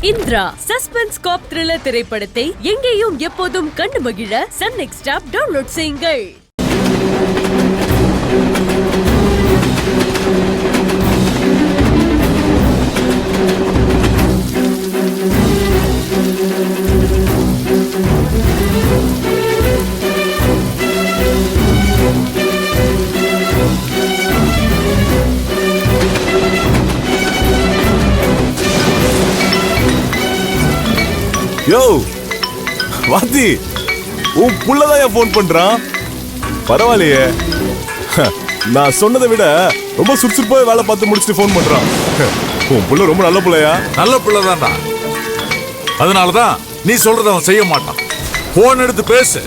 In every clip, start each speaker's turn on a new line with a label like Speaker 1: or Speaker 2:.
Speaker 1: Indira suspense காப் thriller திரைப்படத்தை எங்கேயும் எப்போதும் கண்டு மகிழ சன் நெக்ஸ்ட் ஆப் டவுன்லோட் செய்யுங்கள்.
Speaker 2: யோ வாத்தி, உன் புள்ளதான் போன் பண்றான். பரவாயில்லையே, நான் சொன்னதை விட ரொம்ப சுறுசுறுப்பா வேலை பார்த்து முடிச்சுட்டு போன் பண்றான். உன் புள்ள ரொம்ப நல்ல புள்ளையா?
Speaker 3: நல்ல புள்ளதான்டா. அதனாலதான் நீ சொல்றத அவன் செய்ய மாட்டான். போன் எடுத்து பேசு,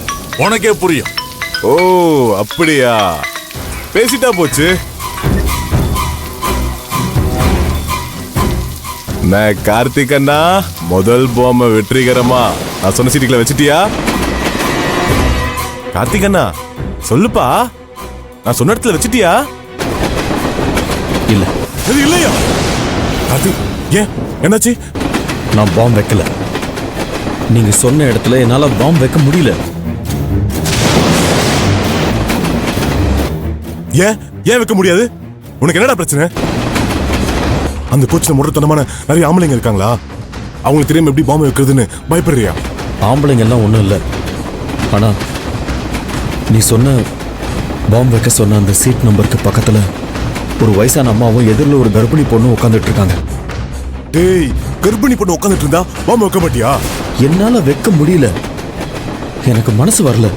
Speaker 3: உனக்கே புரியும்.
Speaker 2: ஓ அப்படியா, பேசிட்டா போச்சு. நான் கார்த்திக் அண்ணா, முதல் பாம்ப வெற்றிகரமா நான் சொன்ன சீட்டுக்குள்ள வச்சிட்டியா? கார்த்திக் அண்ணா சொல்லுப்பா, நான் சொன்ன இடத்துல வச்சிட்டியா?
Speaker 4: இல்ல.
Speaker 2: அது இல்லையா? கார்த்திக் ஏன், என்னாச்சு?
Speaker 4: நான் பாம்பு வைக்கல. நீங்க சொன்ன இடத்துல என்னால பாம்பு வைக்க முடியல.
Speaker 2: ஏன் ஏன் வைக்க முடியாது? உனக்கு என்னடா பிரச்சனை? அந்த கோச்சில முரட்டத்தனமான நிறைய ஆம்பளைங்க இருக்காங்களா? அவங்களுக்கு தெரியாம எப்படி பாம்பு வைக்கிறதுன்னு பயப்படுறியா?
Speaker 4: ஆம்பளைங்க எல்லாம் ஒண்ணும் இல்ல. ஆனா நீ சொன்ன பாம்பு வைக்க சொன்ன அந்த சீட் நம்பருக்கு பக்கத்துல ஒரு வயசான அம்மாவும் எதிரில் ஒரு கர்ப்பிணி பொண்ணும் உட்காந்துட்டு இருக்காங்க.
Speaker 2: டேய், கர்ப்பிணி பொண்ணு உட்காந்துட்டு இருந்தா பாம்பு வைக்க மாட்டியா?
Speaker 4: என்னால வைக்க முடியல. எனக்கு மனசு வரல.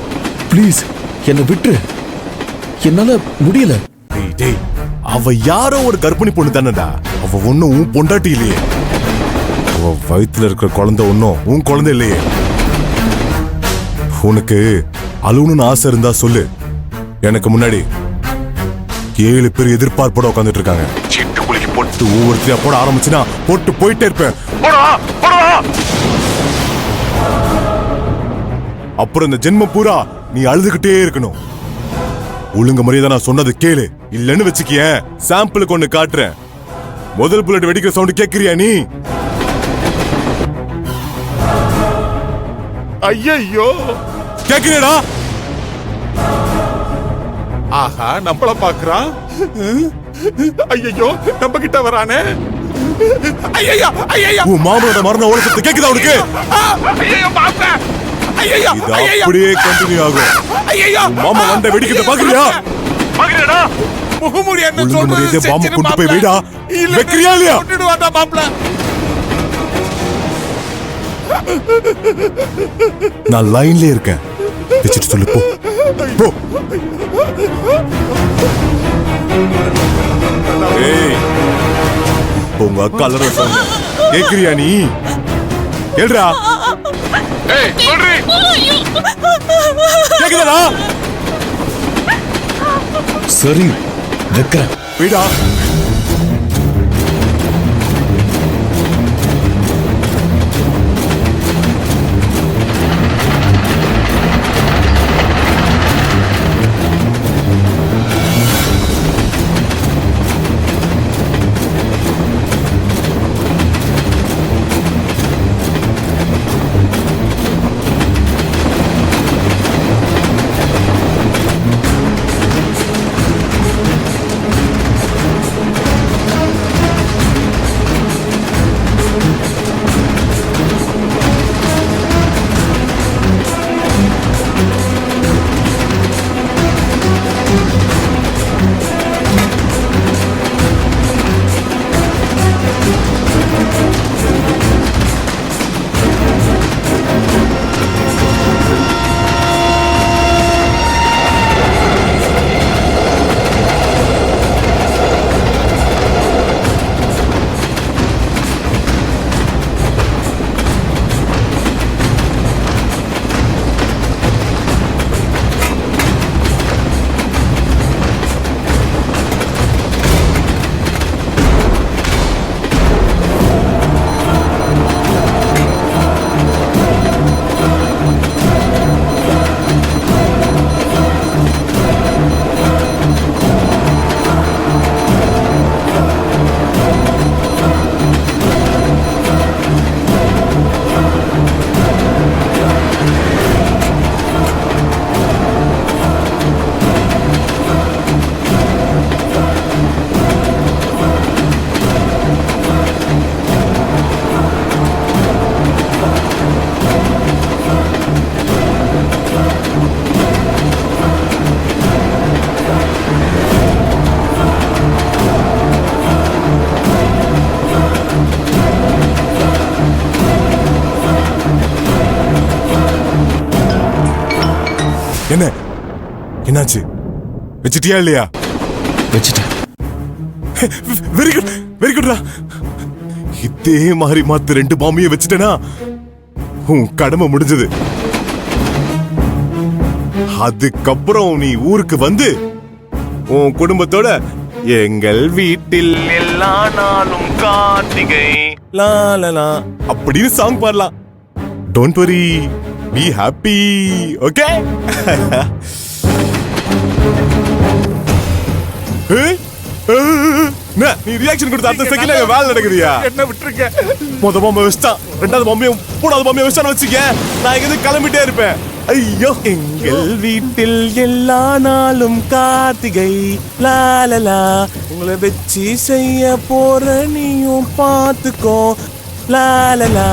Speaker 4: ப்ளீஸ் என்னை விட்டுரு. என்னால முடியல.
Speaker 2: டேய் டேய், அவ யாரோ ஒரு கர்ப்பிணி பொண்ணு தானடா. அவ ஒன்னும் உன் பொண்டாட்டி இல்லையே. அவ வயித்துல இருக்கிற குழந்தை ஒன்னும் உன் குழந்தை இல்லையே. உனக்கு அழுவணும்னு ஆசை இருந்தா சொல்லு. எனக்கு முன்னாடி 7 பேர் எதிர்பார்ப்போட உட்காந்துட்டு இருக்காங்க. சீட்டு குலுக்கி போட்டு ஒவ்வொருத்தையா போட ஆரம்பிச்சுனா போட்டு போயிட்டே இருப்பேன். அப்புறம் இந்த ஜென்மம் பூரா நீ அழுதுகிட்டே இருக்கணும். ஒழுங்கு முறையை நான் சொன்னது கேளு. இல்லன்னு வச்சுக்கிய சாம்பிளுக்கு ஒண்ணு காட்டுறேன். முதல் புல்லட் வெடிக்கிற சவுண்ட் கேக்குறியா நீ?
Speaker 5: ஐயோ,
Speaker 2: கேக்குறியடா?
Speaker 5: ஆஹா, நம்மள பாக்குறான். ஐயோ, நம்ம கிட்ட வரானே. ஐயோ ஐயோ,
Speaker 2: உன் மாமனோட மரண ஓலசத்தை கேக்குதா உனக்கு?
Speaker 5: ஐயோ பாப்பா, ஐயோ
Speaker 2: இது அப்படியே கண்டினியூ ஆகும்.
Speaker 5: ஐயோ,
Speaker 2: உன் மாமா வண்ட வெடிக்கிறத பாக்குறியா?
Speaker 5: பாக்குறடா? முகமூடி என்ன சொல்றது?
Speaker 2: பாம்பு கொண்டு போய் வீடா வெக்கிறியா இல்லையா?
Speaker 5: கொண்டுடுவாடா மாப்ள.
Speaker 2: நான் லைன்ல இருக்கேன். வச்சிட்டு சொல்லு போ. போ. ஏய், உங்க அக்கா அலற சொன்ன கேக்குறியா நீ? கேளுடா.
Speaker 5: ஏய் சொல்றி.
Speaker 2: கேக்குதா?
Speaker 4: சரி வைக்கிறேன்.
Speaker 2: வீடா. என்ன என்னாச்சு வச்சிட்டியா இல்லையா?
Speaker 4: வச்சுட்டேன்.
Speaker 2: வெரி குட் வெரி குட்ரா. இதே மாதிரி மாத்து 2 பாம்பையும் வச்சுட்டேனா உன் கடமை முடிஞ்சது. அதுக்கப்புறம் நீ ஊருக்கு வந்து உன் குடும்பத்தோட எங்கள் வீட்டில் எல்லா நாளும் கார்த்திகை லாலலா அப்படின்னு சாங் பாடலாம். Don't worry, be happy. Okay? நீ ரியாக்ஷன் கொடுத்த அடுத்த செகண்ட்ல வேலை நடக்குதுயா?
Speaker 5: என்ன விட்டுருங்க.
Speaker 2: மொத பாம்பை வச்சுட்டான், 2வது பாம்பையும் 3வது பாம்பையும் வச்சுட்டான்னு வச்சுக்க, நான் இங்க கிளம்பிட்டே இருப்பேன். ஐயோ, எங்கள் வீட்டில் எல்லா நாளும் கார்த்திகை லாலலா, உங்களை வச்சு செய்ய போற நீயும் பார்த்துக்கோ லாலலா.